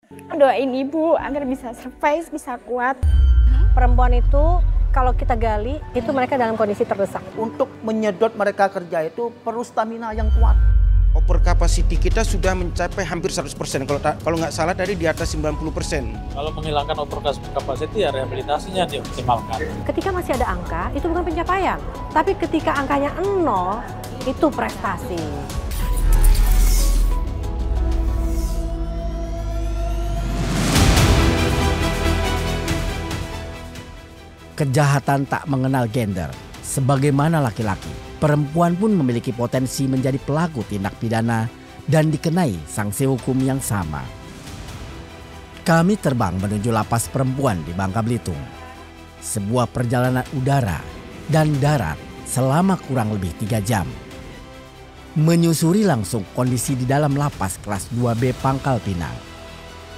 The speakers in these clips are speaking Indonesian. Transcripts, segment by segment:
Doain ibu agar bisa survive, bisa kuat. Perempuan itu kalau kita gali, itu mereka dalam kondisi terdesak. Untuk menyedot mereka kerja itu perlu stamina yang kuat. Over capacity kita sudah mencapai hampir 100%. Kalau nggak salah tadi di atas 90%. Kalau menghilangkan over capacity ya rehabilitasinya dioptimalkan. Ketika masih ada angka, itu bukan pencapaian. Tapi ketika angkanya 0, itu prestasi. Kejahatan tak mengenal gender. Sebagaimana laki-laki, perempuan pun memiliki potensi menjadi pelaku tindak pidana dan dikenai sanksi hukum yang sama. Kami terbang menuju lapas perempuan di Bangka Belitung. Sebuah perjalanan udara dan darat selama kurang lebih 3 jam. Menyusuri langsung kondisi di dalam lapas kelas 2B Pangkal Pinang.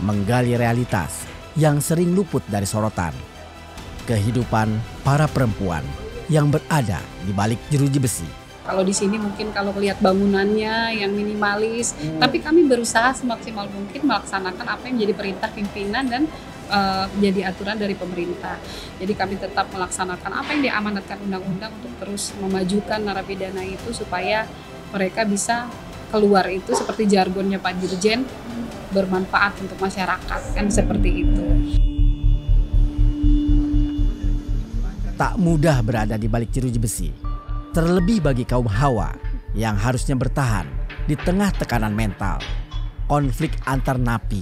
Menggali realitas yang sering luput dari sorotan. Kehidupan para perempuan yang berada di balik jeruji besi. Kalau di sini mungkin kalau lihat bangunannya yang minimalis, tapi kami berusaha semaksimal mungkin melaksanakan apa yang menjadi perintah pimpinan dan menjadi aturan dari pemerintah. Jadi kami tetap melaksanakan apa yang diamanatkan undang-undang untuk terus memajukan narapidana itu supaya mereka bisa keluar itu seperti jargonnya Pak Dirjen, bermanfaat untuk masyarakat, kan seperti itu. Tak mudah berada di balik jeruji besi, terlebih bagi kaum Hawa yang harusnya bertahan di tengah tekanan mental, konflik antar napi,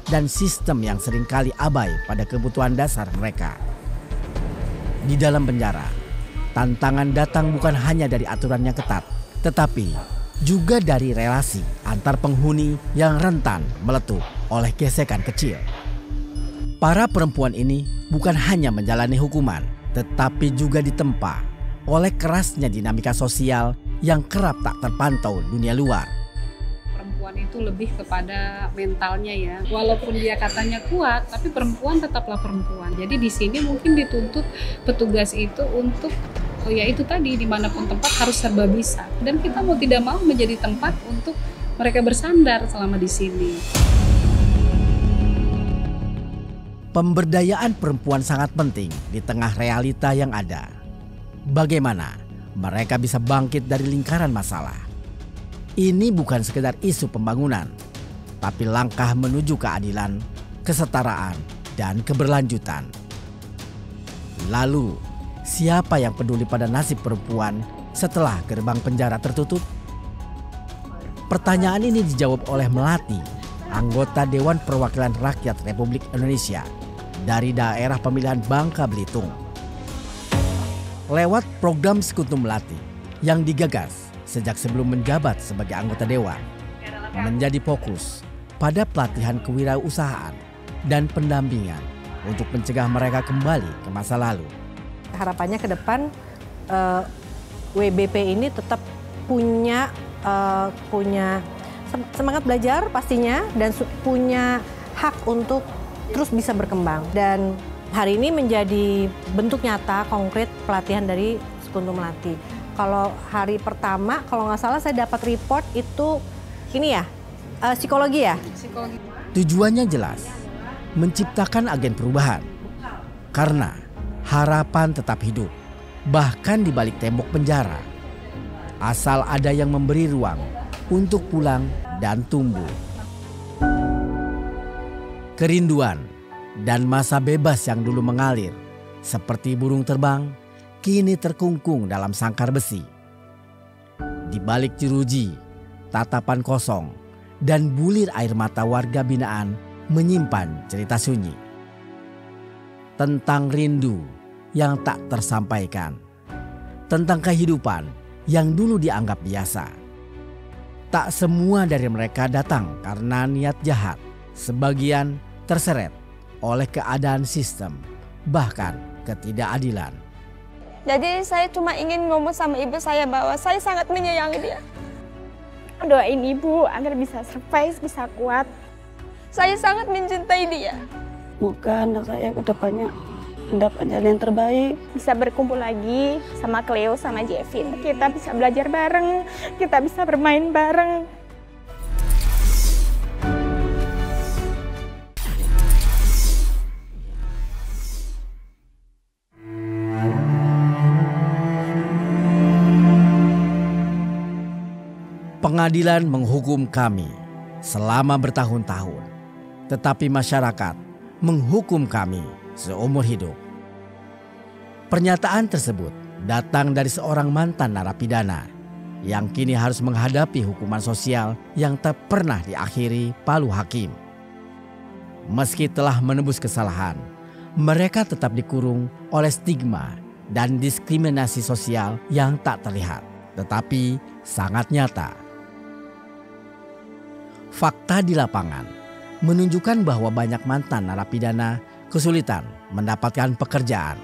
dan sistem yang seringkali abai pada kebutuhan dasar mereka. Di dalam penjara, tantangan datang bukan hanya dari aturan yang ketat, tetapi juga dari relasi antar penghuni yang rentan meletup oleh gesekan kecil. Para perempuan ini bukan hanya menjalani hukuman, tetapi juga ditempa oleh kerasnya dinamika sosial yang kerap tak terpantau dunia luar. Perempuan itu lebih kepada mentalnya ya. Walaupun dia katanya kuat, tapi perempuan tetaplah perempuan. Jadi di sini mungkin dituntut petugas itu untuk ya itu tadi, dimanapun tempat harus serba bisa. Dan kita mau tidak mau menjadi tempat untuk mereka bersandar selama di sini. Pemberdayaan perempuan sangat penting di tengah realita yang ada. Bagaimana mereka bisa bangkit dari lingkaran masalah? Ini bukan sekedar isu pembangunan, tapi langkah menuju keadilan, kesetaraan, dan keberlanjutan. Lalu, siapa yang peduli pada nasib perempuan setelah gerbang penjara tertutup? Pertanyaan ini dijawab oleh Melati, anggota Dewan Perwakilan Rakyat Republik Indonesia dari daerah pemilihan Bangka Belitung. Lewat program Sekutu Melati yang digagas sejak sebelum menjabat sebagai anggota dewan, menjadi fokus pada pelatihan kewirausahaan dan pendampingan untuk mencegah mereka kembali ke masa lalu. Harapannya ke depan WBP ini tetap punya semangat belajar pastinya dan punya hak untuk terus bisa berkembang. Dan hari ini menjadi bentuk nyata konkret pelatihan dari Sekutu Melati. Kalau hari pertama, kalau nggak salah saya dapat report itu ini ya, psikologi ya? Psikologi. Tujuannya jelas, menciptakan agen perubahan. Karena harapan tetap hidup, bahkan di balik tembok penjara. Asal ada yang memberi ruang untuk pulang dan tumbuh. Kerinduan dan masa bebas yang dulu mengalir seperti burung terbang kini terkungkung dalam sangkar besi. Di balik jeruji, tatapan kosong dan bulir air mata warga binaan menyimpan cerita sunyi tentang rindu yang tak tersampaikan, tentang kehidupan yang dulu dianggap biasa. Tak semua dari mereka datang karena niat jahat. Sebagian terseret oleh keadaan sistem, bahkan ketidakadilan. Jadi saya cuma ingin ngomong sama ibu saya bahwa saya sangat menyayangi dia. Doain ibu agar bisa survive, bisa kuat. Saya sangat mencintai dia. Semoga anak saya ke depannya mendapat jalan yang terbaik. Bisa berkumpul lagi sama Cleo, sama Jevin. Kita bisa belajar bareng, kita bisa bermain bareng. Pengadilan menghukum kami selama bertahun-tahun, tetapi masyarakat menghukum kami seumur hidup. Pernyataan tersebut datang dari seorang mantan narapidana yang kini harus menghadapi hukuman sosial yang tak pernah diakhiri palu hakim. Meski telah menebus kesalahan, mereka tetap dikurung oleh stigma dan diskriminasi sosial yang tak terlihat, tetapi sangat nyata. Fakta di lapangan menunjukkan bahwa banyak mantan narapidana kesulitan mendapatkan pekerjaan,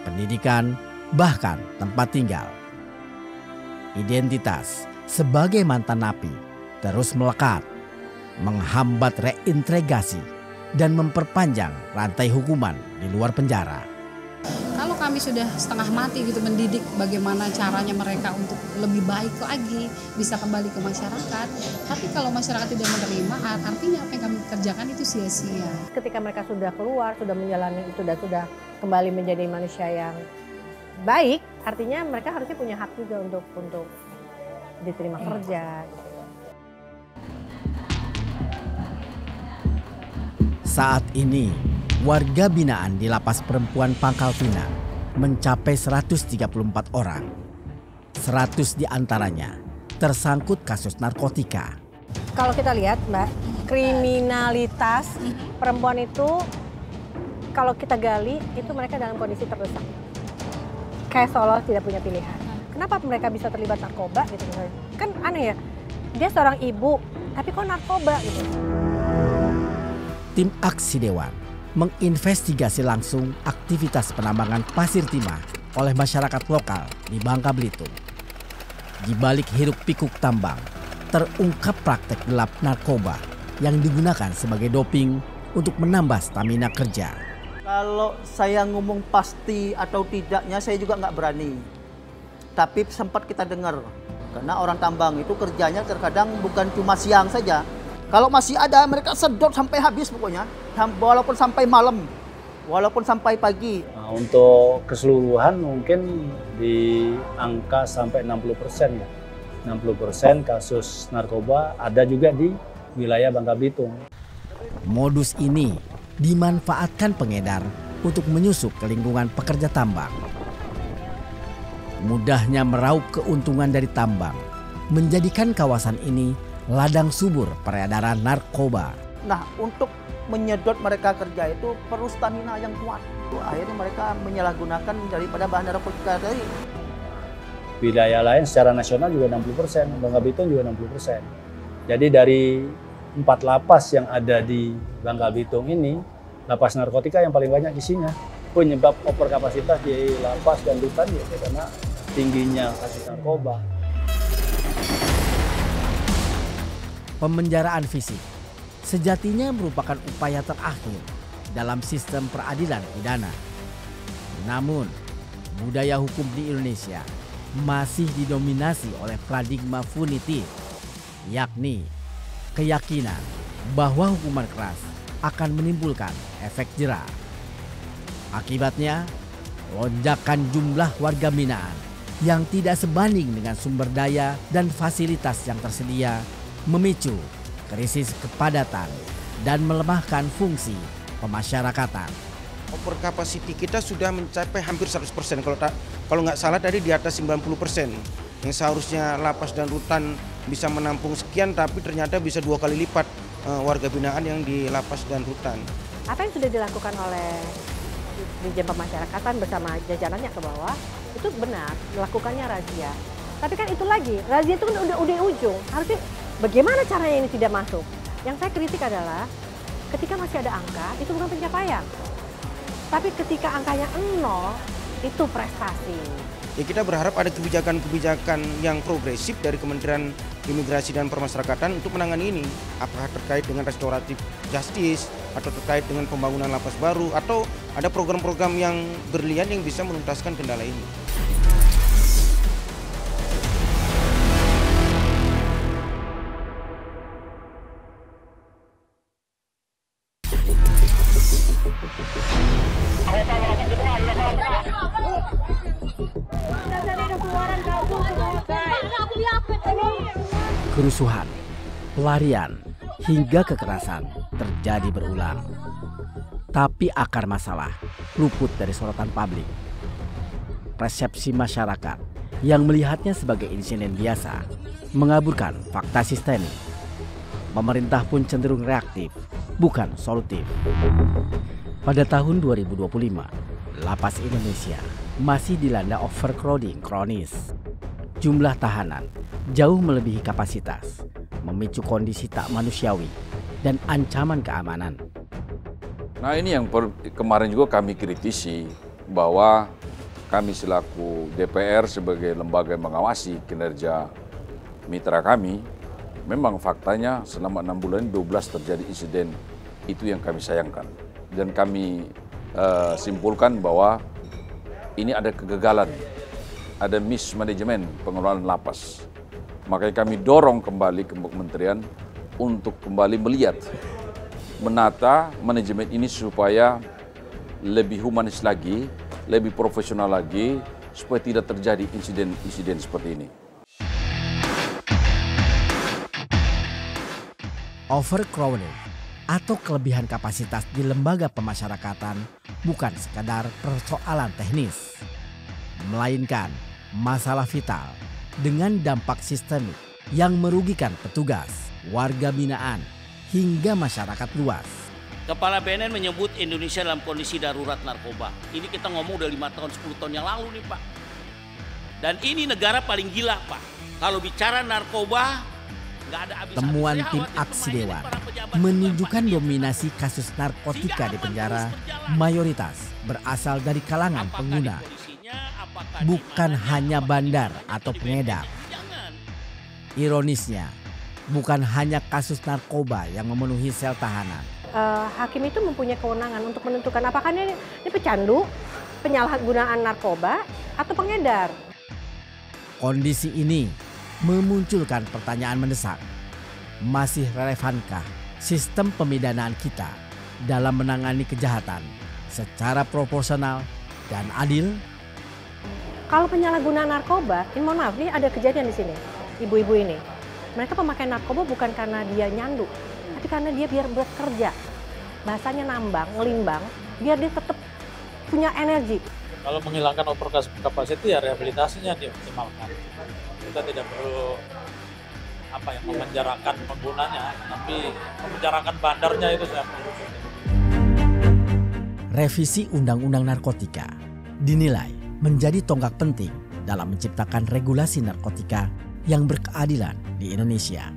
pendidikan, bahkan tempat tinggal. Identitas sebagai mantan napi terus melekat, menghambat reintegrasi dan memperpanjang rantai hukuman di luar penjara. Kalau kami sudah setengah mati gitu mendidik bagaimana caranya mereka untuk lebih baik lagi, bisa kembali ke masyarakat. Tapi kalau masyarakat tidak menerima, artinya apa yang kami kerjakan itu sia-sia. Ketika mereka sudah keluar, sudah menjalani itu dan sudah kembali menjadi manusia yang baik, artinya mereka harusnya punya hak juga untuk diterima kerja. Saat ini, warga binaan di Lapas Perempuan Pangkal Pinang mencapai 134 orang. 100 diantaranya tersangkut kasus narkotika. Kalau kita lihat, Mbak, kriminalitas perempuan itu kalau kita gali itu mereka dalam kondisi terdesak. Kayak seolah tidak punya pilihan. Kenapa mereka bisa terlibat narkoba gitu misalnya? Kan aneh ya. Dia seorang ibu, tapi kok narkoba gitu. Tim Aksi Dewan menginvestigasi langsung aktivitas penambangan pasir timah oleh masyarakat lokal di Bangka Belitung. Di balik hiruk pikuk tambang, terungkap praktek gelap narkoba yang digunakan sebagai doping untuk menambah stamina kerja. Kalau saya ngomong pasti atau tidaknya saya juga nggak berani. Tapi sempat kita dengar, karena orang tambang itu kerjanya terkadang bukan cuma siang saja. Kalau masih ada mereka sedot sampai habis pokoknya, walaupun sampai malam, walaupun sampai pagi. Nah, untuk keseluruhan mungkin di angka sampai 60% ya. 60% kasus narkoba ada juga di wilayah Bangka Belitung. Modus ini dimanfaatkan pengedar untuk menyusup ke lingkungan pekerja tambang. Mudahnya meraup keuntungan dari tambang menjadikan kawasan ini ladang subur peredaran narkoba. Nah, untuk menyedot mereka kerja itu perlu stamina yang kuat. Akhirnya mereka menyalahgunakan daripada bahan narkotika tadi. Wilayah lain secara nasional juga 60%, Bangka Belitung juga 60%. Jadi dari 4 lapas yang ada di Bangka Belitung ini, lapas narkotika yang paling banyak isinya. Penyebab overkapasitas di lapas dan rutan ya karena tingginya kasus narkoba. Pemenjaraan fisik sejatinya merupakan upaya terakhir dalam sistem peradilan pidana. Namun, budaya hukum di Indonesia masih didominasi oleh paradigma punitif, yakni keyakinan bahwa hukuman keras akan menimbulkan efek jera. Akibatnya, lonjakan jumlah warga binaan yang tidak sebanding dengan sumber daya dan fasilitas yang tersedia memicu krisis kepadatan dan melemahkan fungsi pemasyarakatan. Overcapacity kita sudah mencapai hampir 100%. Kalau nggak salah tadi di atas 90%. Yang seharusnya lapas dan rutan bisa menampung sekian, tapi ternyata bisa 2 kali lipat warga binaan yang di lapas dan rutan. Apa yang sudah dilakukan oleh Dirjen Pemasyarakatan bersama jajarannya ke bawah itu benar, melakukannya razia. Tapi kan itu lagi, razia itu kan udah ujung. Harusnya bagaimana caranya ini tidak masuk? Yang saya kritik adalah ketika masih ada angka, itu bukan pencapaian. Tapi ketika angkanya 0, itu prestasi. Ya, kita berharap ada kebijakan-kebijakan yang progresif dari Kementerian Imigrasi dan Pemasyarakatan untuk menangani ini. Apakah terkait dengan restoratif justice, atau terkait dengan pembangunan lapas baru, atau ada program-program yang berlian yang bisa menuntaskan kendala ini. Kerusuhan, pelarian, hingga kekerasan terjadi berulang. Tapi akar masalah luput dari sorotan publik. Persepsi masyarakat yang melihatnya sebagai insiden biasa mengaburkan fakta sistemik. Pemerintah pun cenderung reaktif, bukan solutif. Pada tahun 2025, Lapas Indonesia masih dilanda overcrowding kronis. Jumlah tahanan jauh melebihi kapasitas, memicu kondisi tak manusiawi dan ancaman keamanan. Nah, ini yang kemarin juga kami kritisi, bahwa kami selaku DPR sebagai lembaga yang mengawasi kinerja mitra kami, memang faktanya selama 6 bulan 12 terjadi insiden, itu yang kami sayangkan. Dan kami simpulkan bahwa ini ada kegagalan, ada mismanagement pengelolaan lapas. Makanya kami dorong kembali ke kementerian untuk kembali melihat, menata manajemen ini supaya lebih humanis lagi, lebih profesional lagi, supaya tidak terjadi insiden-insiden seperti ini. Overcrowding atau kelebihan kapasitas di lembaga pemasyarakatan bukan sekadar persoalan teknis, melainkan masalah vital dengan dampak sistemik yang merugikan petugas, warga binaan, hingga masyarakat luas. Kepala BNN menyebut Indonesia dalam kondisi darurat narkoba. Ini kita ngomong udah 5 tahun, 10 tahun yang lalu nih Pak. Dan ini negara paling gila Pak. Kalau bicara narkoba, nggak ada habis-habisnya. Temuan tim Aksi Dewan menunjukkan dominasi kasus narkotika di penjara mayoritas berasal dari kalangan pengguna, bukan hanya bandar atau pengedar. Ironisnya, bukan hanya kasus narkoba yang memenuhi sel tahanan. Hakim itu mempunyai kewenangan untuk menentukan apakah ini pecandu, penyalahgunaan narkoba, atau pengedar. Kondisi ini memunculkan pertanyaan mendesak. Masih relevankah sistem pemidanaan kita dalam menangani kejahatan secara proporsional dan adil? Kalau penyalahgunaan narkoba, ini mohon maaf, nih ada kejadian di sini. Ibu-ibu ini, mereka pemakai narkoba bukan karena dia nyandu, tapi karena dia biar bekerja. Bahasanya nambang, ngelimbang, biar dia tetap punya energi. Kalau menghilangkan overcapacity ya rehabilitasinya dioptimalkan. Kita tidak perlu memenjarakan penggunanya, tapi memenjarakan bandarnya itu saya perlu. Revisi Undang-Undang Narkotika dinilai menjadi tonggak penting dalam menciptakan regulasi narkotika yang berkeadilan di Indonesia.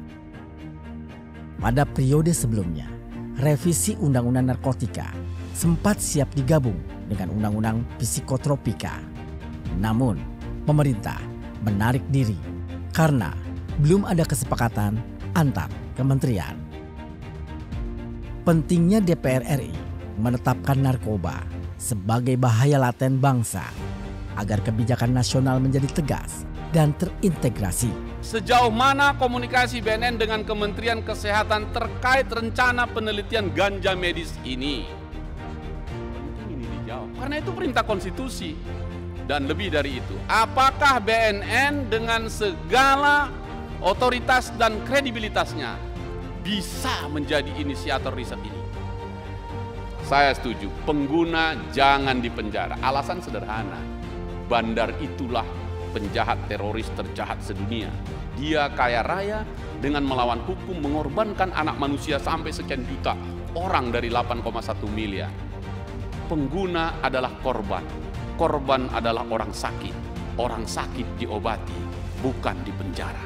Pada periode sebelumnya, revisi Undang-Undang Narkotika sempat siap digabung dengan Undang-Undang Psikotropika. Namun, pemerintah menarik diri karena belum ada kesepakatan antar kementerian. Pentingnya DPR RI menetapkan narkoba sebagai bahaya laten bangsa agar kebijakan nasional menjadi tegas dan terintegrasi. Sejauh mana komunikasi BNN dengan Kementerian Kesehatan terkait rencana penelitian ganja medis ini? Ini dijawab, karena itu perintah konstitusi. Dan lebih dari itu, apakah BNN dengan segala otoritas dan kredibilitasnya bisa menjadi inisiator riset ini? Saya setuju, pengguna jangan dipenjara. Alasan sederhana, bandar itulah penjahat teroris terjahat sedunia. Dia kaya raya dengan melawan hukum, mengorbankan anak manusia sampai sekian juta orang dari 8,1 miliar. Pengguna adalah korban. Korban adalah orang sakit. Orang sakit diobati, bukan dipenjara.